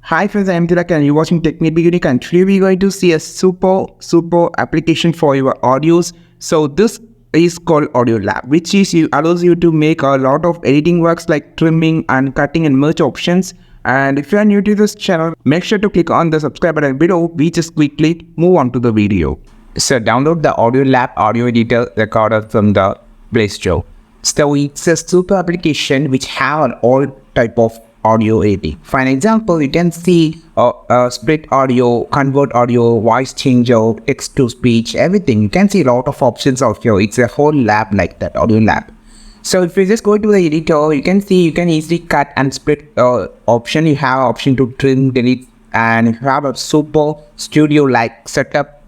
Hi friends, I am Tilak and you're watching TechMade Unique, and today we're going to see a super application for your audios. So this is called Audio Lab, which allows you to make a lot of editing works like trimming and cutting and merge options. And if you are new to this channel, make sure to click on the subscribe button below. We just quickly move on to the video. So download the Audio Lab audio editor recorder from the Play Store. So it's a super application which have all type of audio editing. For an example, you can see split audio, convert audio, voice changer, text to speech, everything. You can see a lot of options out here. It's a whole lab like that, Audio Lab. So if you just go to the editor, you can see you can easily cut and split option. You have option to trim, delete, and you have a super studio like setup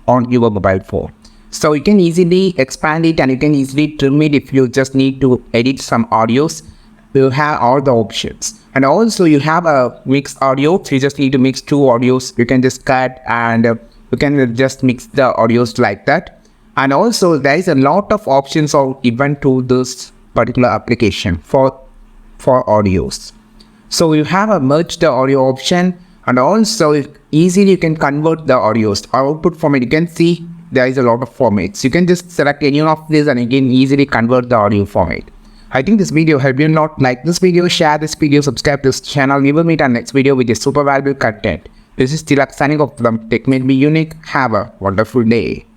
on your mobile phone. So you can easily expand it and you can easily trim it if you just need to edit some audios. You have all the options. And also you have a mixed audio. So you just need to mix two audios. You can just cut and you can just mix the audios like that. And also there is a lot of options of even to this particular application for audios. So you have a merge the audio option, and also easily you can convert the audios. Output format, you can see there is a lot of formats. You can just select any of these and you can easily convert the audio format. I think this video helped you. Not like this video, share this video, subscribe to this channel. We will meet on next video with a super valuable content. This is Tilak signing off from TechMade Unique. Have a wonderful day.